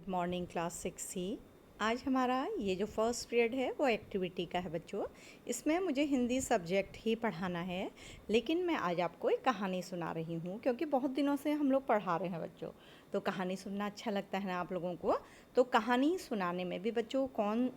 Good morning class 6C। आज हमारा ये जो फर्स्ट पीरियड है वो एक्टिविटी का है बच्चों। इसमें मुझे हिंदी सब्जेक्ट ही पढ़ाना है, लेकिन मैं आज आपको एक कहानी सुना रही हूँ क्योंकि बहुत दिनों से हम लोग पढ़ा रहे हैं बच्चों, तो कहानी सुनना अच्छा लगता है ना आप लोगों को। तो कहानी सुनाने में भी बच्चों कौन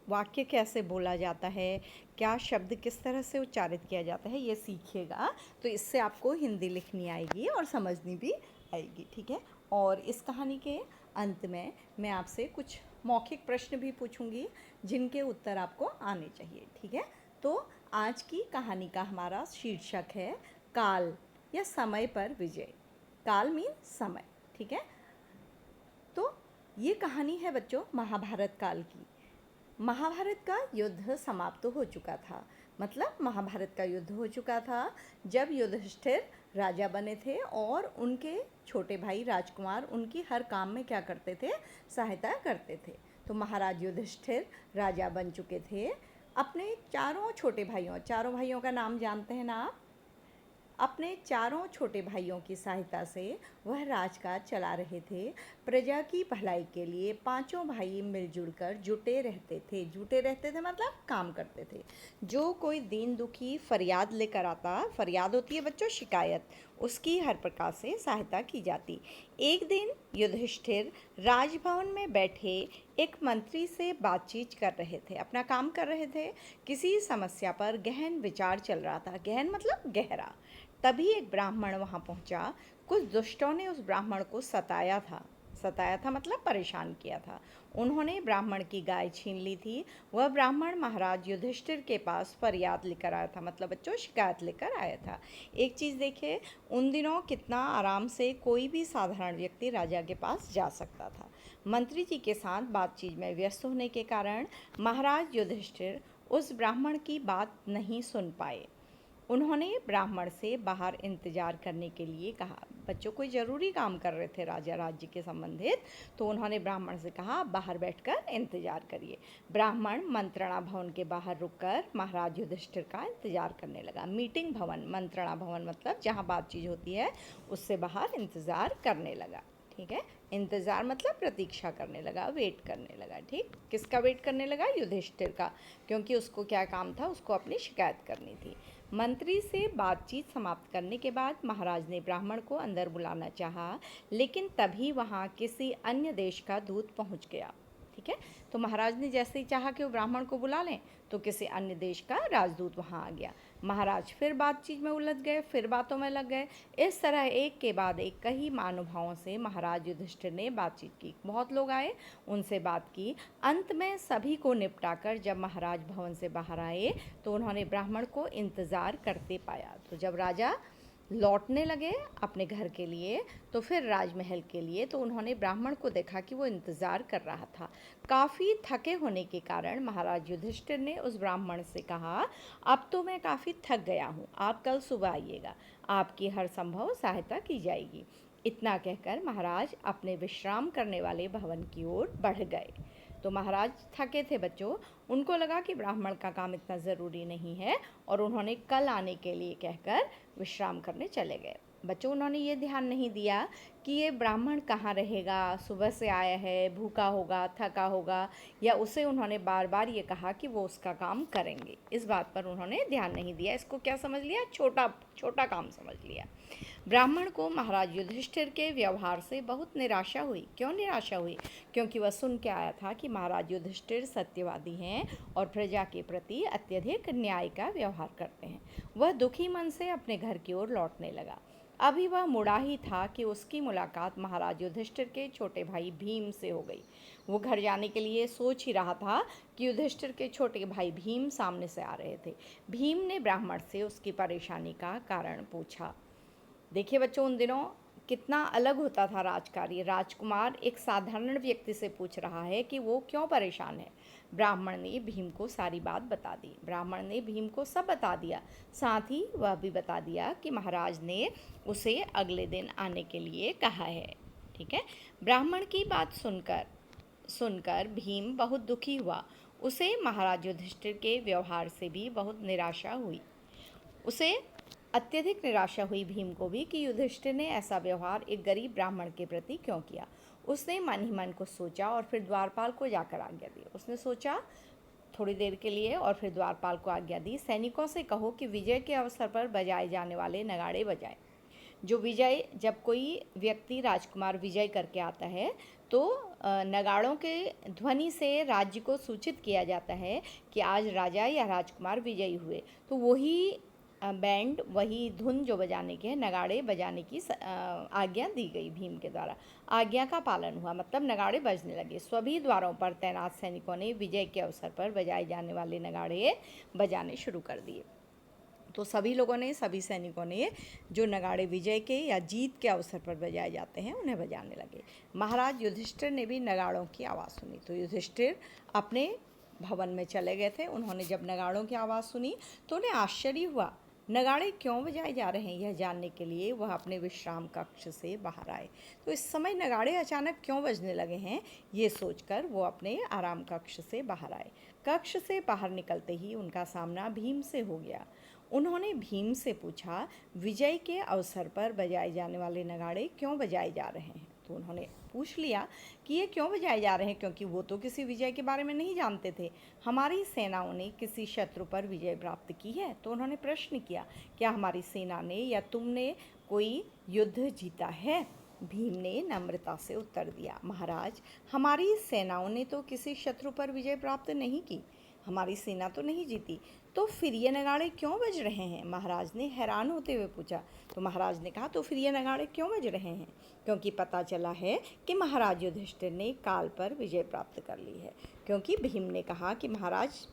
वाक्य कैसे बोला जाता है, क्या शब्द किस तरह से उच्चारित किया जाता है, ये सीखिएगा। तो इससे आपको हिंदी लिखनी आएगी और समझनी भी आएगी, ठीक है। और इस कहानी के अंत में मैं आपसे कुछ मौखिक प्रश्न भी पूछूंगी जिनके उत्तर आपको आने चाहिए, ठीक है। तो आज की कहानी का हमारा शीर्षक है काल या समय पर विजय। काल मीन समय, ठीक है। तो ये कहानी है बच्चों महाभारत काल की। महाभारत का युद्ध समाप्त हो चुका था, मतलब महाभारत का युद्ध हो चुका था जब युधिष्ठिर राजा बने थे और उनके छोटे भाई राजकुमार उनकी हर काम में क्या करते थे, सहायता करते थे। तो महाराज युधिष्ठिर राजा बन चुके थे। अपने चारों भाइयों का नाम जानते हैं ना आप। अपने चारों छोटे भाइयों की सहायता से वह राजकाज चला रहे थे। प्रजा की भलाई के लिए पांचों भाई मिलजुल कर जुटे रहते थे मतलब काम करते थे। जो कोई दीन दुखी फरियाद लेकर आता, फरियाद होती है बच्चों शिकायत, उसकी हर प्रकार से सहायता की जाती। एक दिन युधिष्ठिर राजभवन में बैठे एक मंत्री से बातचीत कर रहे थे, अपना काम कर रहे थे। किसी समस्या पर गहन विचार चल रहा था, गहन मतलब गहरा। तभी एक ब्राह्मण वहाँ पहुँचा। कुछ दुष्टों ने उस ब्राह्मण को सताया था मतलब परेशान किया था। उन्होंने ब्राह्मण की गाय छीन ली थी। वह ब्राह्मण महाराज युधिष्ठिर के पास फरियाद लेकर आया था, मतलब बच्चों शिकायत लेकर आया था। एक चीज़ देखिए, उन दिनों कितना आराम से कोई भी साधारण व्यक्ति राजा के पास जा सकता था। मंत्री जी के साथ बातचीत में व्यस्त होने के कारण महाराज युधिष्ठिर उस ब्राह्मण की बात नहीं सुन पाए। उन्होंने ब्राह्मण से बाहर इंतजार करने के लिए कहा। बच्चों कोई ज़रूरी काम कर रहे थे राजा राज्य के संबंधित, तो उन्होंने ब्राह्मण से कहा बाहर बैठकर इंतजार करिए। ब्राह्मण मंत्रणा भवन के बाहर रुककर महाराज युधिष्ठिर का इंतजार करने लगा। मीटिंग भवन, मंत्रणा भवन मतलब जहाँ बातचीत होती है, उससे बाहर इंतजार करने लगा, ठीक है। इंतज़ार मतलब प्रतीक्षा करने लगा, वेट करने लगा, ठीक। किसका वेट करने लगा? युधिष्ठिर का, क्योंकि उसको क्या काम था, उसको अपनी शिकायत करनी थी। मंत्री से बातचीत समाप्त करने के बाद महाराज ने ब्राह्मण को अंदर बुलाना चाहा, लेकिन तभी वहाँ किसी अन्य देश का दूत पहुँच गया, ठीक है। तो महाराज ने जैसे ही चाहा कि वो ब्राह्मण को बुला लें, तो किसी अन्य देश का राजदूत वहाँ आ गया। महाराज फिर बातचीत में उलझ गए, फिर बातों में लग गए। इस तरह एक के बाद एक कई महानुभावों से महाराज युधिष्ठिर ने बातचीत की। बहुत लोग आए, उनसे बात की। अंत में सभी को निपटाकर जब महाराज भवन से बाहर आए तो उन्होंने ब्राह्मण को इंतज़ार करते पाया। तो जब राजा लौटने लगे अपने घर के लिए, तो फिर राजमहल के लिए, तो उन्होंने ब्राह्मण को देखा कि वो इंतज़ार कर रहा था। काफ़ी थके होने के कारण महाराज युधिष्ठिर ने उस ब्राह्मण से कहा, अब तो मैं काफ़ी थक गया हूँ, आप कल सुबह आइएगा, आपकी हर संभव सहायता की जाएगी। इतना कहकर महाराज अपने विश्राम करने वाले भवन की ओर बढ़ गए। तो महाराज थके थे बच्चों, उनको लगा कि ब्राह्मण का काम इतना ज़रूरी नहीं है और उन्होंने कल आने के लिए कहकर विश्राम करने चले गए। बच्चों उन्होंने ये ध्यान नहीं दिया कि ये ब्राह्मण कहाँ रहेगा, सुबह से आया है, भूखा होगा, थका होगा, या उसे उन्होंने बार बार ये कहा कि वो उसका काम करेंगे। इस बात पर उन्होंने ध्यान नहीं दिया, इसको क्या समझ लिया, छोटा छोटा काम समझ लिया। ब्राह्मण को महाराज युधिष्ठिर के व्यवहार से बहुत निराशा हुई। क्यों निराशा हुई? क्योंकि वह सुन के आया था कि महाराज युधिष्ठिर सत्यवादी हैं और प्रजा के प्रति अत्यधिक न्याय का व्यवहार करते हैं। वह दुखी मन से अपने घर की ओर लौटने लगा। अभी वह मुड़ा ही था कि उसकी मुलाकात महाराज युधिष्ठिर के छोटे भाई भीम से हो गई। वो घर जाने के लिए सोच ही रहा था कि युधिष्ठिर के छोटे भाई भीम सामने से आ रहे थे। भीम ने ब्राह्मण से उसकी परेशानी का कारण पूछा। देखिए बच्चों, उन दिनों कितना अलग होता था राजकार्य। राजकुमार एक साधारण व्यक्ति से पूछ रहा है कि वो क्यों परेशान है। ब्राह्मण ने भीम को सारी बात बता दी। ब्राह्मण ने भीम को सब बता दिया, साथ ही वह भी बता दिया कि महाराज ने उसे अगले दिन आने के लिए कहा है, ठीक है। ब्राह्मण की बात सुनकर भीम बहुत दुखी हुआ। उसे महाराज युधिष्ठिर के व्यवहार से भी बहुत निराशा हुई। उसे अत्यधिक निराशा हुई भीम को भी कि युधिष्ठिर ने ऐसा व्यवहार एक गरीब ब्राह्मण के प्रति क्यों किया। उसने मन ही मन को सोचा और फिर द्वारपाल को जाकर आज्ञा दी। उसने सोचा थोड़ी देर के लिए और फिर द्वारपाल को आज्ञा दी, सैनिकों से कहो कि विजय के अवसर पर बजाए जाने वाले नगाड़े बजाएं। जो विजय, जब कोई व्यक्ति राजकुमार विजय करके आता है तो नगाड़ों के ध्वनि से राज्य को सूचित किया जाता है कि आज राजा या राजकुमार विजयी हुए। तो वही बैंड, वही धुन जो बजाने के हैं, नगाड़े बजाने की आज्ञा दी गई भीम के द्वारा। आज्ञा का पालन हुआ, मतलब नगाड़े बजने लगे। सभी द्वारों पर तैनात सैनिकों ने विजय के अवसर पर बजाए जाने वाले नगाड़े बजाने शुरू कर दिए। तो सभी लोगों ने, सभी सैनिकों ने जो नगाड़े विजय के या जीत के अवसर पर बजाए जाते हैं उन्हें बजाने लगे। महाराज युधिष्ठिर ने भी नगाड़ों की आवाज़ सुनी। तो युधिष्ठिर अपने भवन में चले गए थे। उन्होंने जब नगाड़ों की आवाज़ सुनी तो उन्हें आश्चर्य हुआ। नगाड़े क्यों बजाए जा रहे हैं, यह जानने के लिए वह अपने विश्राम कक्ष से बाहर आए। तो इस समय नगाड़े अचानक क्यों बजने लगे हैं, ये सोचकर वो अपने आराम कक्ष से बाहर आए। कक्ष से बाहर निकलते ही उनका सामना भीम से हो गया। उन्होंने भीम से पूछा, विजय के अवसर पर बजाए जाने वाले नगाड़े क्यों बजाए जा रहे हैं। तो उन्होंने पूछ लिया कि ये क्यों बजाए जा रहे हैं, क्योंकि वो तो किसी विजय के बारे में नहीं जानते थे। हमारी सेनाओं ने किसी शत्रु पर विजय प्राप्त की है। तो उन्होंने प्रश्न किया, क्या हमारी सेना ने या तुमने कोई युद्ध जीता है। भीम ने नम्रता से उत्तर दिया, महाराज, हमारी सेनाओं ने तो किसी शत्रु पर विजय प्राप्त नहीं की, हमारी सेना तो नहीं जीती। तो फिर ये नगाड़े क्यों बज रहे हैं, महाराज ने हैरान होते हुए पूछा। तो महाराज ने कहा, तो फिर ये नगाड़े क्यों बज रहे हैं, क्योंकि पता चला है कि महाराज युधिष्ठिर ने काल पर विजय प्राप्त कर ली है। क्योंकि भीम ने कहा कि महाराज,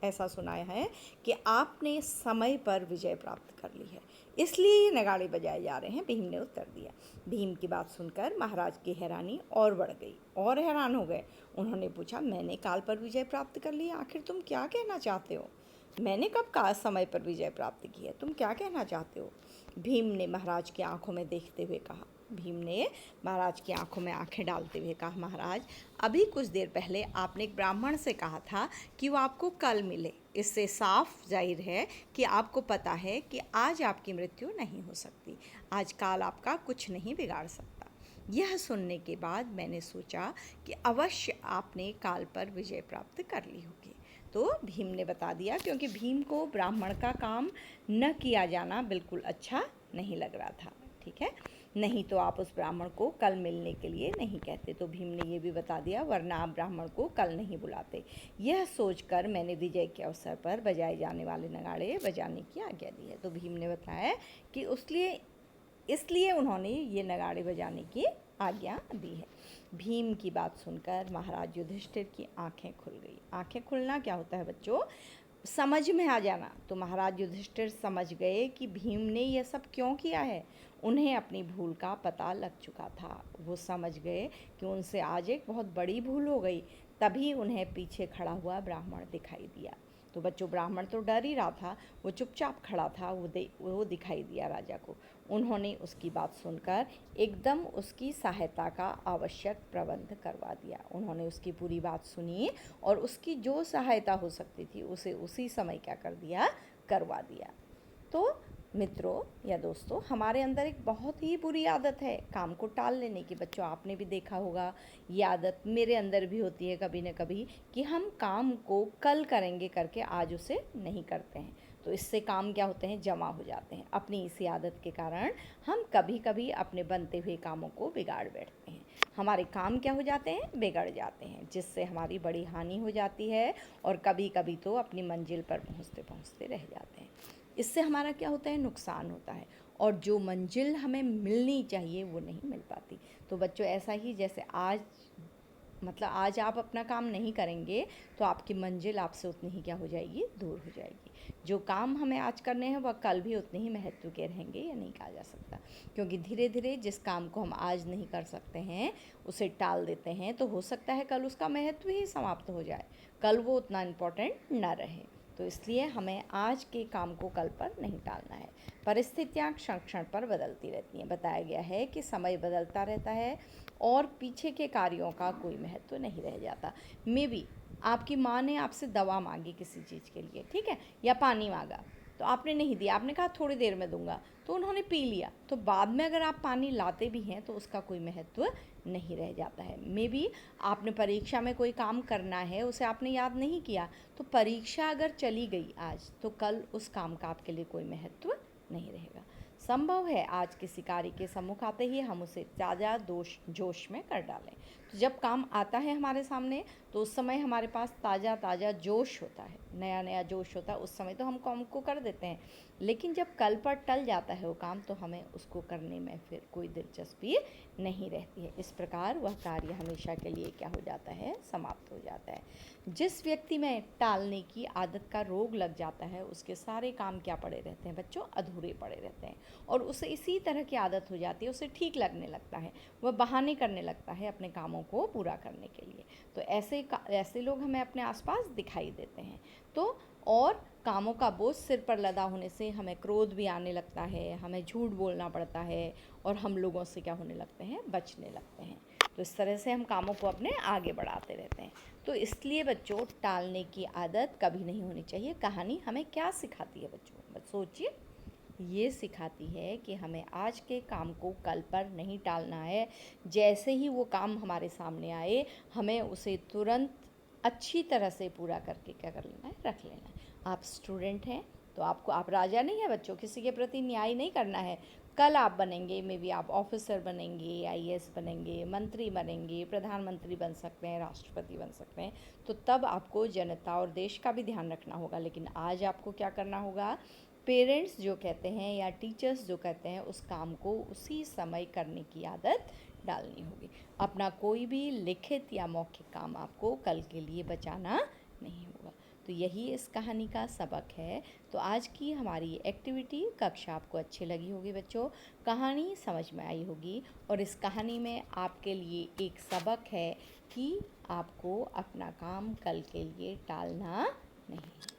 ऐसा सुना है कि आपने समय पर विजय प्राप्त कर ली है, इसलिए ये नगाड़े बजाए जा रहे हैं, भीम ने उत्तर दिया। भीम की बात सुनकर महाराज की हैरानी और बढ़ गई और हैरान हो गए। उन्होंने पूछा, मैंने काल पर विजय प्राप्त कर ली, आखिर तुम क्या कहना चाहते हो। मैंने कब काल समय पर विजय प्राप्त की है, तुम क्या कहना चाहते हो। भीम ने महाराज की आंखों में देखते हुए कहा, भीम ने महाराज की आंखों में आंखें डालते हुए कहा, महाराज, अभी कुछ देर पहले आपने एक ब्राह्मण से कहा था कि वो आपको कल मिले। इससे साफ जाहिर है कि आपको पता है कि आज आपकी मृत्यु नहीं हो सकती, आज काल आपका कुछ नहीं बिगाड़ सकता। यह सुनने के बाद मैंने सोचा कि अवश्य आपने काल पर विजय प्राप्त कर ली होगी। तो भीम ने बता दिया, क्योंकि भीम को ब्राह्मण का काम न किया जाना बिल्कुल अच्छा नहीं लग रहा था। ठीक है, नहीं तो आप उस ब्राह्मण को कल मिलने के लिए नहीं कहते। तो भीम ने ये भी बता दिया, वरना आप ब्राह्मण को कल नहीं बुलाते। यह सोचकर मैंने विजय के अवसर पर बजाए जाने वाले नगाड़े बजाने की आज्ञा दी है। तो भीम ने बताया कि इसलिए उन्होंने ये नगाड़े बजाने की आज्ञा दी है। भीम की बात सुनकर महाराज युधिष्ठिर की आंखें खुल गई। आंखें खुलना क्या होता है बच्चों, समझ में आ जाना। तो महाराज युधिष्ठिर समझ गए कि भीम ने यह सब क्यों किया है। उन्हें अपनी भूल का पता लग चुका था। वो समझ गए कि उनसे आज एक बहुत बड़ी भूल हो गई। तभी उन्हें पीछे खड़ा हुआ ब्राह्मण दिखाई दिया। तो बच्चों, ब्राह्मण तो डर ही रहा था, वो चुपचाप खड़ा था। वो दिखाई दिया राजा को। उन्होंने उसकी बात सुनकर एकदम उसकी सहायता का आवश्यक प्रबंध करवा दिया। उन्होंने उसकी पूरी बात सुनी और उसकी जो सहायता हो सकती थी उसे उसी समय क्या कर दिया, करवा दिया। तो मित्रों या दोस्तों, हमारे अंदर एक बहुत ही बुरी आदत है काम को टाल लेने की। बच्चों, आपने भी देखा होगा, ये आदत मेरे अंदर भी होती है कभी न कभी, कि हम काम को कल करेंगे करके आज उसे नहीं करते हैं। तो इससे काम क्या होते हैं, जमा हो जाते हैं। अपनी इसी आदत के कारण हम कभी कभी अपने बनते हुए कामों को बिगाड़ बैठते हैं। हमारे काम क्या हो जाते हैं, बिगड़ जाते हैं, जिससे हमारी बड़ी हानि हो जाती है और कभी कभी तो अपनी मंजिल पर पहुंचते पहुंचते रह जाते हैं। इससे हमारा क्या होता है, नुकसान होता है, और जो मंजिल हमें मिलनी चाहिए वो नहीं मिल पाती। तो बच्चों, ऐसा ही जैसे आज आप अपना काम नहीं करेंगे तो आपकी मंजिल आपसे उतनी ही क्या हो जाएगी, दूर हो जाएगी। जो काम हमें आज करने हैं वह कल भी उतने ही महत्व के रहेंगे, ये नहीं कहा जा सकता। क्योंकि धीरे धीरे जिस काम को हम आज नहीं कर सकते हैं उसे टाल देते हैं, तो हो सकता है कल उसका महत्व ही समाप्त हो जाए, कल वो उतना इम्पोर्टेंट ना रहे। तो इसलिए हमें आज के काम को कल पर नहीं टालना है। परिस्थितियाँ क्षण क्षण पर बदलती रहती हैं। बताया गया है कि समय बदलता रहता है और पीछे के कार्यों का कोई महत्व नहीं रह जाता। मे बी आपकी माँ ने आपसे दवा मांगी किसी चीज़ के लिए, ठीक है, या पानी मांगा, तो आपने नहीं दिया, आपने कहा थोड़ी देर में दूंगा, तो उन्होंने पी लिया, तो बाद में अगर आप पानी लाते भी हैं तो उसका कोई महत्व नहीं रह जाता है। मे बी आपने परीक्षा में कोई काम करना है, उसे आपने याद नहीं किया, तो परीक्षा अगर चली गई आज, तो कल उस काम का आपके लिए कोई महत्व नहीं रहेगा। संभव है आज किसी कार्य के सम्मुख आते ही हम उसे ताज़ा जोश में कर डालें। तो जब काम आता है हमारे सामने, तो उस समय हमारे पास ताज़ा ताज़ा जोश होता है, नया नया जोश होता है, उस समय तो हम काम को कर देते हैं। लेकिन जब कल पर टल जाता है वो काम, तो हमें उसको करने में फिर कोई दिलचस्पी नहीं रहती है। इस प्रकार वह कार्य हमेशा के लिए क्या हो जाता है, समाप्त हो जाता है। जिस व्यक्ति में टालने की आदत का रोग लग जाता है, उसके सारे काम क्या पड़े रहते हैं बच्चों, अधूरे पड़े रहते हैं, और उसे इसी तरह की आदत हो जाती है, उसे ठीक लगने लगता है, वह बहाने करने लगता है अपने कामों को पूरा करने के लिए। तो ऐसे लोग हमें अपने आसपास दिखाई देते हैं। तो और कामों का बोझ सिर पर लदा होने से हमें क्रोध भी आने लगता है, हमें झूठ बोलना पड़ता है, और हम लोगों से क्या होने लगते हैं, बचने लगते हैं। तो इस तरह से हम कामों को अपने आगे बढ़ाते रहते हैं। तो इसलिए बच्चों, टालने की आदत कभी नहीं होनी चाहिए। कहानी हमें क्या सिखाती है बच्चों, बस सोचिए। ये सिखाती है कि हमें आज के काम को कल पर नहीं टालना है। जैसे ही वो काम हमारे सामने आए, हमें उसे तुरंत अच्छी तरह से पूरा करके क्या कर लेना है, रख लेना है। आप स्टूडेंट हैं तो आप राजा नहीं है बच्चों, किसी के प्रति न्याय नहीं करना है। कल आप बनेंगे, मे बी आप ऑफिसर बनेंगे, आईएएस बनेंगे, मंत्री बनेंगे, प्रधानमंत्री बन सकते हैं, राष्ट्रपति बन सकते हैं, तो तब आपको जनता और देश का भी ध्यान रखना होगा। लेकिन आज आपको क्या करना होगा, पेरेंट्स जो कहते हैं या टीचर्स जो कहते हैं, उस काम को उसी समय करने की आदत डालनी होगी। अपना कोई भी लिखित या मौखिक काम आपको कल के लिए बचाना नहीं होगा। तो यही इस कहानी का सबक है। तो आज की हमारी एक्टिविटी कक्षा आपको अच्छी लगी होगी बच्चों, कहानी समझ में आई होगी, और इस कहानी में आपके लिए एक सबक है कि आपको अपना काम कल के लिए टालना नहीं है।